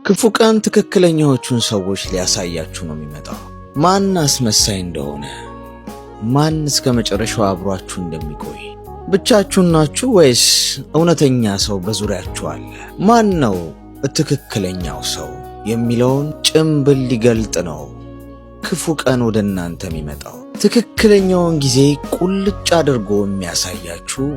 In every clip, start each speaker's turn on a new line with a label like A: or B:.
A: ክፉ ቀን ትክክለኛዎቹን ሰዎች ሊያሳያችሁ ነው የሚመጣው። ማን አስመሳይ እንደሆነ፣ ማን እስከ መጨረሻው አብሯችሁ እንደሚቆይ። ብቻችሁን ናችሁ ወይስ እውነተኛ ሰው በዙሪያችሁ አለ? ማን ነው ትክክለኛው ሰው የሚለውን ጭምብል ሊገልጥ ነው ክፉ ቀን ወደ እናንተ የሚመጣው። ትክክለኛውን ጊዜ ቁልጭ አድርጎ የሚያሳያችሁ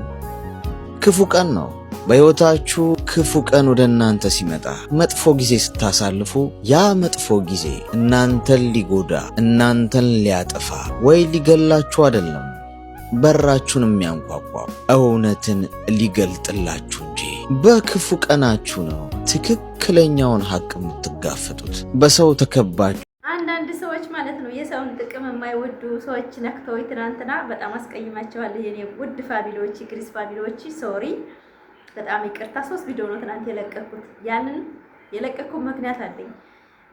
A: ክፉ ቀን ነው። በሕይወታችሁ ክፉ ቀን ወደ እናንተ ሲመጣ፣ መጥፎ ጊዜ ስታሳልፉ፣ ያ መጥፎ ጊዜ እናንተን ሊጎዳ፣ እናንተን ሊያጠፋ ወይ ሊገላችሁ አይደለም፣ በራችሁን የሚያንኳኳው እውነትን ሊገልጥላችሁ እንጂ። በክፉ ቀናችሁ ነው ትክክለኛውን ሐቅ የምትጋፈጡት። በሰው ተከባችሁ
B: አንዳንድ ሰዎች ማለት ነው የሰውን ጥቅም የማይወዱ ሰዎች ነክተው ትናንትና በጣም አስቀይማቸዋለሁ። የኔ ውድ ፋሚሊዎች፣ ግሪስ ፋሚሊዎች ሶሪ፣ በጣም ይቅርታ። 3 ቪዲዮ ነው ትናንት የለቀኩት። ያንን የለቀኩት ምክንያት አለኝ።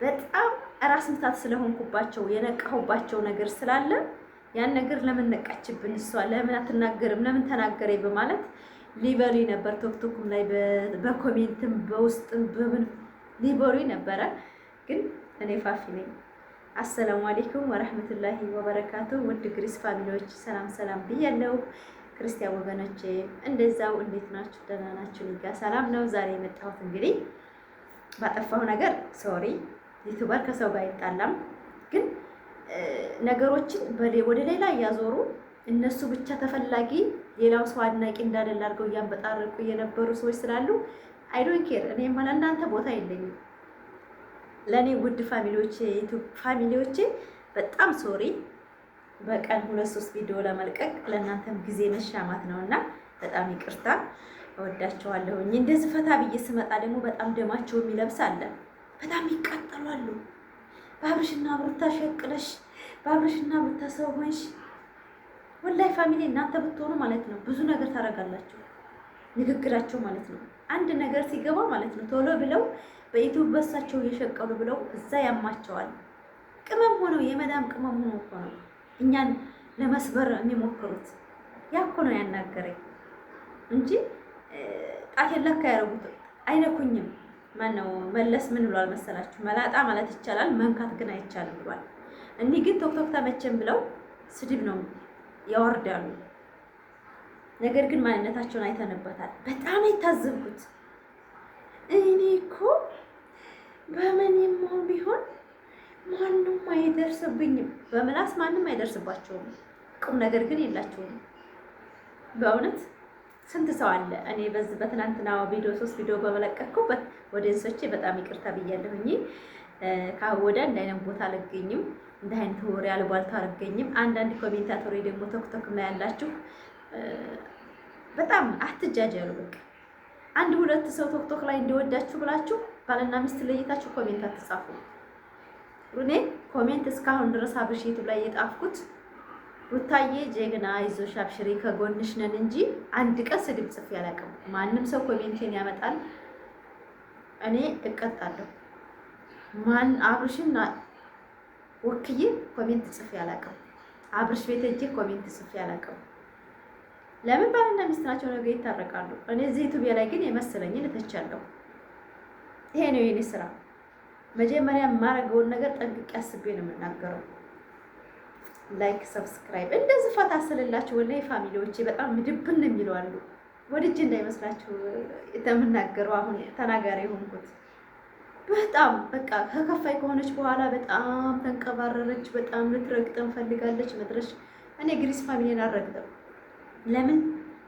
B: በጣም ራስ ምታት ስለሆንኩባቸው የነቃሁባቸው ነገር ስላለ ያን ነገር ለምን ነቃችብን እሷ ለምን አትናገርም ለምን ተናገረኝ በማለት ሊበሉ ነበር። ቶክቶክም ላይ በኮሜንትም በውስጥም በምን ሊበሉ ነበረ። ግን እኔ ፋፊ ነኝ። አሰላሙ አለይኩም ወራህመቱላሂ ወበረካቱ። ውድ ግሪስ ፋሚሊዎች ሰላም ሰላም ብያለሁ። ክርስቲያን ወገኖቼ እንደዛው እንዴት ናችሁ? ደህና ናችሁ? ሊጋ ሰላም ነው። ዛሬ የመጣሁት እንግዲህ ባጠፋሁ ነገር ሶሪ። ዩቲዩበር ከሰው ጋር አይጣላም፣ ግን ነገሮችን ወደ ሌላ እያዞሩ እነሱ ብቻ ተፈላጊ ሌላው ሰው አድናቂ እንዳደለ አድርገው እያንበጣረቁ የነበሩ ሰዎች ስላሉ አይ ዶንት ኬር። እኔ ማለት እናንተ ቦታ የለኝም። ለኔ ውድ ፋሚሊዎቼ ዩቲዩብ ፋሚሊዎቼ በጣም ሶሪ። በቀን 2-3 ቪዲዮ ለመልቀቅ ለእናንተም ጊዜ መሻማት ነውና በጣም ይቅርታ። እወዳቸዋለሁ። እንደዚህ ፈታ ብዬ ስመጣ ደግሞ በጣም ደማቸው የሚለብስ አለ። በጣም ይቃጠላሉ። በአብርሽና ብሩታ ሸቅለሽ፣ በአብርሽና ብሩታ ሰው ሆንሽ። ወላይ ፋሚሊ እናንተ ብትሆኑ ማለት ነው ብዙ ነገር ታደርጋላችሁ። ንግግራቸው ማለት ነው አንድ ነገር ሲገባ ማለት ነው ቶሎ ብለው በዩቲዩብ በሳቸው እየሸቀሉ ብለው እዛ ያማቸዋል። ቅመም ሆነው የመዳም ቅመም ሆነው እኮ ነው እኛን ለመስበር የሚሞክሩት። ያ እኮ ነው ያናገረኝ እንጂ ጣቴን ለካ ያደረጉት አይነኩኝም። ማነው መለስ ምን ብሏል መሰላችሁ? መላጣ ማለት ይቻላል መንካት ግን አይቻልም ብሏል። እኒህ ግን ቶክቶክ ተመቸን ብለው ስድብ ነው ያወርዳሉ። ነገር ግን ማንነታቸውን አይተንበታል። በጣም የታዘብኩት እኔ እኮ በምንም ቢሆን ማንም አይደርስብኝም። በምላስ ማንም አይደርስባቸውም። ቁም ነገር ግን የላቸውም። በእውነት ስንት ሰው አለ። እኔ በዚህ በትናንትናው ቪዲዮ 3 ቪዲዮ በመለቀቅኩበት ኦዲየንሶቼ በጣም ይቅርታ ብያለሁኝ። ካወደ እንደ አይነት ቦታ አልገኝም፣ እንደ አይነት ወሬ አልቧልታ አልገኝም። አንዳንድ ኮሜንታቶሪ ደግሞ ቶክቶክ ላይ ያላችሁ በጣም አትጃጃሉ። በቃ 1-2 ሰው ቶክቶክ ላይ እንዲወዳችሁ ብላችሁ ባልና ሚስት ለይታችሁ ኮሜንት አትጻፉ። እኔ ኮሜንት እስካሁን ድረስ አብርሽ ዩቲዩብ ላይ የጣፍኩት ሩታዬ ጀግና አይዞሽ አብሽሪ ከጎንሽ ነን እንጂ አንድ ቀን ስድብ ጽፌ አላውቅም። ማንም ሰው ኮሜንቴን ያመጣል፣ እኔ እቀጣለሁ። ማን አብርሽን ወክዬ ኮሜንት ጽፌ አላውቅም። አብርሽ ቤት ሄጄ ኮሜንት ጽፌ አላውቅም። ለምን ባልና ሚስት ናቸው፣ ነገ ይታረቃሉ። እኔ እዚህ ዩቲዩብ ላይ ግን የመሰለኝን እተቻለሁ። ይሄ ነው የኔ ስራ። መጀመሪያ የማደርገውን ነገር ጠንቅቄ አስቤ ነው የምናገረው። ላይክ ሰብስክራይብ እንደዚህ ፈታ ስልላችሁ ወላሂ ፋሚሊዎቼ በጣም ምድብን የሚሉ አሉ። ወድጄ እንዳይመስላችሁ የተምናገረው አሁን ተናጋሪ የሆንኩት በጣም በቃ ከከፋይ ከሆነች በኋላ በጣም ተንቀባረረች። በጣም ልትረግጠን ፈልጋለች መድረሽ። እኔ ግሪስ ፋሚሊን አልረግጥም። ለምን?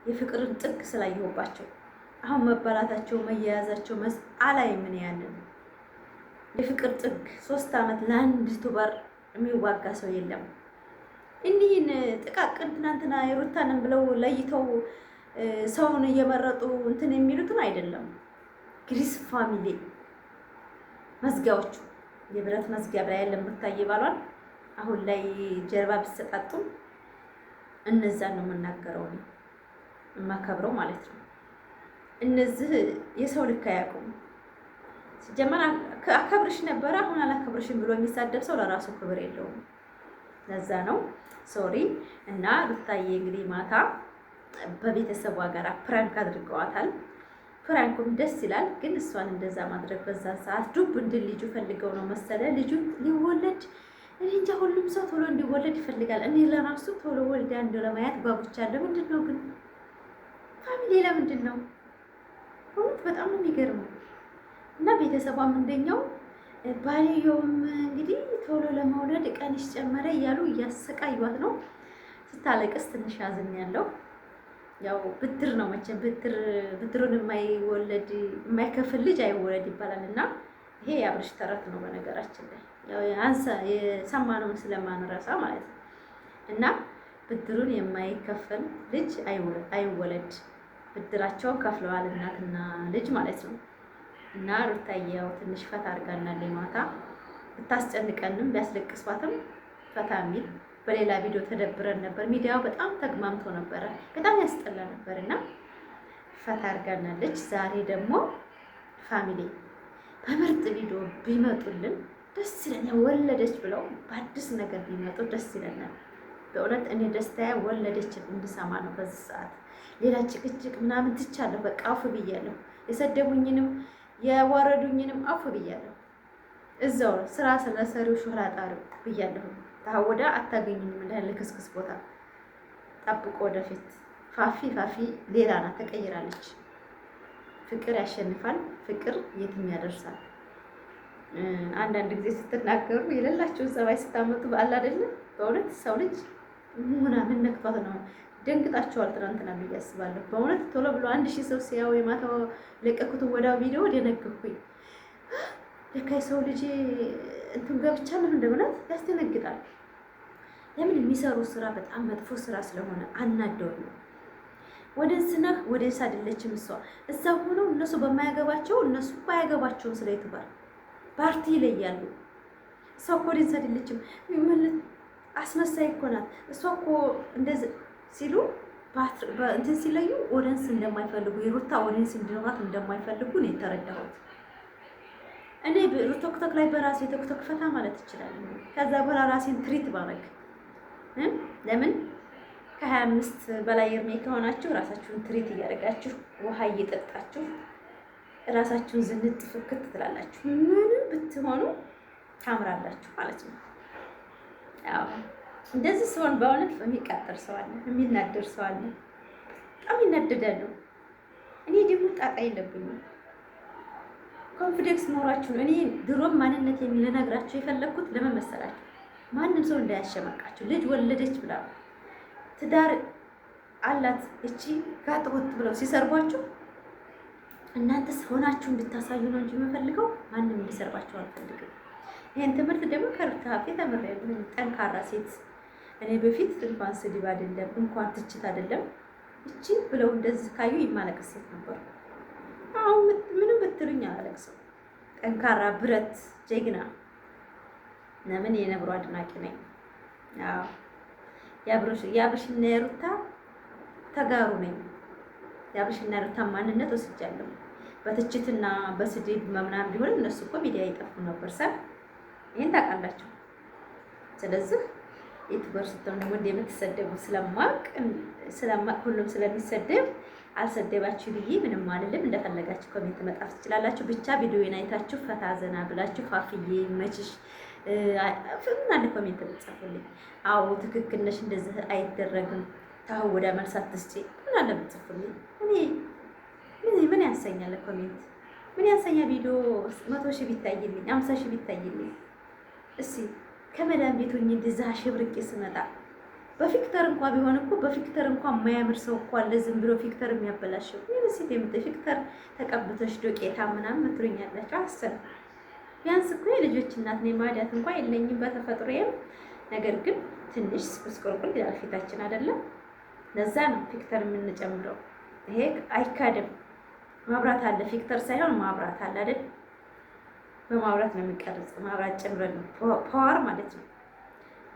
B: የፍቅርን ጥግ ስላየሁባቸው። አሁን መባላታቸው መያያዛቸው አላይ ምን ያንን የፍቅር ጥግ 3 ዓመት ለአንድ ዩቲዩበር የሚዋጋ ሰው የለም። እኒህን ጥቃቅን ትናንትና የሩታንን ብለው ለይተው ሰውን እየመረጡ እንትን የሚሉትን አይደለም። ግሪስ ፋሚሊ መዝጊያዎቹ የብረት መዝጊያ ላይ ያለ ምታይ ባሏል። አሁን ላይ ጀርባ ቢሰጣጡም እነዛን ነው የምናገረው ነው የማከብረው ማለት ነው። እነዚህ የሰው ልክ አያውቁም። ሲጀመር አከብርሽ ነበር አሁን አላከብርሽም ብሎ የሚሳደብ ሰው ለራሱ ክብር የለውም። ለዛ ነው ሶሪ። እና ሩታዬ እንግዲህ ማታ በቤተሰቧ ጋር ፕራንክ አድርገዋታል። ፍራንኩም ደስ ይላል። ግን እሷን እንደዛ ማድረግ በዛ ሰዓት ዱብ እንድል ልጁ ፈልገው ነው መሰለ ልጁ ሊወለድ እኔ እንጃ። ሁሉም ሰው ቶሎ እንዲወለድ ይፈልጋል። እኔ ለራሱ ቶሎ ወልዳ እንደው ለማየት ጓጉቻለሁ። ምንድን ነው ግን ፋሚሊ ለምንድን ነው እውነት በጣም ነው የሚገርመው። እና ቤተሰቧም እንደኛው ባልየውም እንግዲህ ቶሎ ለመውለድ ቀንሽ ጨመረ እያሉ እያሰቃዩት ነው። ስታለቅስ ትንሽ ያዝን ያለው ያው ብድር ነው መቼም ብድሩን የማይከፍል ልጅ አይወለድ ይባላል። እና ይሄ የአብርሽ ተረት ነው በነገራችን ላይ ያው የሰማነውን ስለማንረሳ ማለት ነው። እና ብድሩን የማይከፍል ልጅ አይወለድ። ብድራቸውን ከፍለዋል እናትና ልጅ ማለት ነው። እና ሩታዬ ያው ትንሽ ፈታ አድርጋናለች ማታ ብታስጨንቀንም ቢያስለቅሷትም ፈታ የሚል በሌላ ቪዲዮ ተደብረን ነበር። ሚዲያው በጣም ተግማምቶ ነበረ፣ በጣም ያስጠላ ነበር እና ፈታ አድርጋናለች። ዛሬ ደግሞ ፋሚሊ በምርጥ ቪዲዮ ቢመጡልን ደስ ይለኛል። ወለደች ብለው በአዲስ ነገር ቢመጡ ደስ ይለናል። በእውነት እኔ ደስታዬ ወለደች እንድሰማ ነው። በዚህ ሰዓት ሌላ ጭቅጭቅ ምናምን ትቻለሁ። በቃ አፉ ብያለሁ። የሰደቡኝንም የወረዱኝንም አፉ ብያለሁ። እዛው ስራ ስለሰሪው ሹህራ ጣሪው ብያለሁ። ታወዳ አታገኙኝም እንዳለ ክስክስ ቦታ ጠብቆ ወደፊት ፋፊ ሌላ ናት፣ ተቀይራለች። ፍቅር ያሸንፋል። ፍቅር የትም ያደርሳል። አንዳንድ ጊዜ ስትናገሩ የሌላችሁን ጸባይ ስታመጡ በአል አይደለም። በእውነት ሰው ልጅ ምናምን ነክቷት ነው። ደንግጣችኋል ትናንትና ብዬ አስባለሁ። በእውነት ቶሎ ብሎ 1000 ሰው ሲያው የማታው ለቀኩትን ወዳው ቪዲዮ ደነገኩኝ። ለካ ሰው ልጅ እንትን ገብቻለሁ እንደምነት ያስደነግጣል። ለምን የሚሰሩ ስራ በጣም መጥፎ ስራ ስለሆነ አናደው ነው። ወደንስ ነህ ወደንስ አይደለችም እሷ እዛ ሆነው እነሱ በማያገባቸው እነሱ ባያገባቸው ስለ ዩቲዩበር ፓርቲ ይለያሉ። እሷ እኮ ወደንስ አይደለችም አስመሳይ እኮ ናት እሷ እኮ እንደዚህ ሲሉ እንትን ሲለዩ ኦዲየንስ እንደማይፈልጉ የሩታ ኦዲየንስ እንዲኖራት እንደማይፈልጉ ነው የተረዳሁት። እኔ ቲክቶክ ላይ በራሴ ቲክቶክ ፈታ ማለት እችላለሁ። ከዛ በኋላ ራሴን ትሪት ባረግ ለምን ከ25 በላይ እድሜ ከሆናችሁ ራሳችሁን ትሪት እያደረጋችሁ ውሃ እየጠጣችሁ ራሳችሁን ዝንጥ ፍክት ትላላችሁ። ምንም ብትሆኑ ታምራላችሁ ማለት ነው። ያው እንደዚህ ሲሆን በእውነት የሚቃጠር ሰው አለ፣ የሚናደር ሰው አለ። በጣም ይናደዳሉ። እኔ ደግሞ ጣጣ የለብኝም። ኮንፊደንስ ኖራችሁ ነው። እኔ ድሮም ማንነት ልነግራችሁ የፈለግኩት ለምን መሰላችሁ? ማንም ሰው እንዳያሸማቃችሁ። ልጅ ወለደች ብላ ትዳር አላት እቺ ጋጥ ወጥ ብለው ሲሰርቧችሁ እናንተ ሆናችሁ እንድታሳዩ ነው እንጂ የምፈልገው ማንም እንዲሰርባችሁ አልፈልግም። ይሄን ትምህርት ደግሞ ከሩታ ተምሬያለሁ። ጠንካራ ሴት እኔ በፊት እንኳን ስድብ አይደለም እንኳን ትችት አይደለም እቺ ብለው እንደዚህ ካዩ ይማለቀስ ሴት ነበር። አሁን ምንም ብትሉኝ አላለቅስም። ጠንካራ ብረት ጀግና ለምን የነብሩ አድናቂ ነኝ። አዎ የአብርሽና የሩታ ተጋሩ ነኝ። የአብርሽና የሩታ ማንነት ወስጃለሁ። በትችትና በስድብ ምናምን ቢሆን እነሱ እኮ ሚዲያ ይጠፉ ነበር። ሰር ይሄን ታውቃላችሁ። ስለዚህ ዩቲዩበር ስትሆኑ ደግሞ እንደምትሰደቡ ስለማቅ ሁሉም ስለሚሰደብ አልሰደባችሁ ብዬ ምንም አይደለም። እንደፈለጋችሁ ኮሜንት መጣፍ ትችላላችሁ። ብቻ ቪዲዮውን አይታችሁ ፈታ ዘና ብላችሁ ፋፍዬ መችሽ ምን አለ ኮሜንት ብትጽፉልኝ። አዎ ትክክል ነሽ፣ እንደዚህ አይደረግም፣ ታው ወደ መልስ አትስጪ ምን አለ ብትጽፉልኝ። ምን ያንሰኛል ኮሜንት? ምን ያንሰኛል? ቪዲዮ 100 ሺህ ቢታይልኝ 50 ሺህ ቢታይልኝ እሺ ከመዳን ቤቱኝ እንደዛ ሽብርቄ ስመጣ በፊክተር እንኳን ቢሆን እኮ በፊክተር እንኳን የማያምር ሰው እኮ አለ ዝም ብሎ ፊክተር የሚያበላሸው። ሴት ፊክተር ተቀብተሽ ዶቄታ ምናምን ምትሩኛላችሁ። አሰብ ቢያንስ እኮ የልጆች እናት ነኝ። ማዲያት እንኳን የለኝም በተፈጥሮዬም። ነገር ግን ትንሽ ስቁስቁልቁል ይላል ፊታችን አይደለም። ለዛ ነው ፊክተር የምንጨምረው። ይሄ አይካድም። ማብራት አለ፣ ፊክተር ሳይሆን ማብራት አለ አይደል? በማብራት ነው የሚቀርጽ። ማብራት ጨምረን ፓወር ማለት ነው።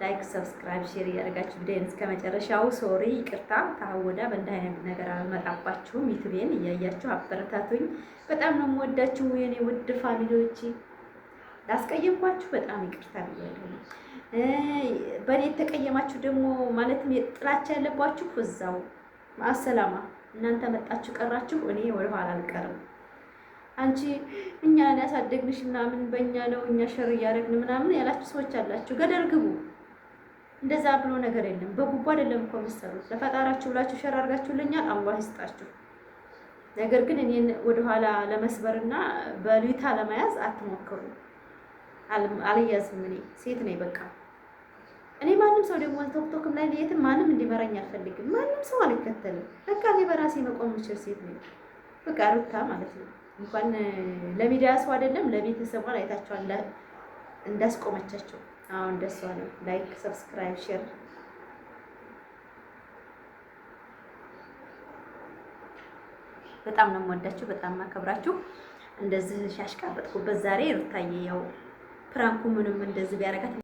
B: ላይክ፣ ሰብስክራይብ፣ ሼር እያደረጋችሁ ቪዲዮን እስከ መጨረሻው። ሶሪ ይቅርታ፣ ታወዳ በእንዲህ አይነት ነገር አልመጣባችሁም። ዩቲዩብን እያያችሁ አበረታቱኝ። በጣም ነው የምወዳችሁ የኔ ውድ ፋሚሊዎች። ላስቀየምኳችሁ በጣም ይቅርታ ብያለሁ። በእኔ የተቀየማችሁ ደግሞ ማለትም ጥላቻ ያለባችሁ እዛው ማሰላማ እናንተ መጣችሁ ቀራችሁ፣ እኔ ወደኋላ አልቀርም። አንቺ እኛን ያሳደግንሽ ምናምን በእኛ ነው እኛ ሸር እያደረግን ምናምን ያላችሁ ሰዎች አላችሁ። ገደል ግቡ። እንደዛ ብሎ ነገር የለም። በጉቦ አይደለም እኮ የምትሰሩት። ለፈጣራችሁ ብላችሁ ሸር አድርጋችሁልኛል፣ አላህ ይስጣችሁ። ነገር ግን እኔን ወደኋላ ለመስበርና በሉታ ለመያዝ አትሞክሩ። አልያዝም። እኔ ሴት ነኝ በቃ። እኔ ማንም ሰው ደግሞ ቶክቶክም ላይ የትም ማንም እንዲመራኝ አልፈልግም። ማንም ሰው አልከተልም። በቃ እኔ በራሴ መቆም የምችል ሴት ነኝ በቃ። ሩታ ማለት ነው እንኳን ለሚዲያ ሰው አይደለም ለቤተሰቧን አይታችኋል እንዳስቆመቻቸው። አሁን ደስ ነው። ላይክ፣ ሰብስክራይብ፣ ሼር በጣም ነው የምወዳችሁ፣ በጣም ማከብራችሁ። እንደዚህ ሻሽቃበጥኩበት ዛሬ ሩታዬ ያው ፕራንኩ ምንም እንደዚህ ቢያረጋት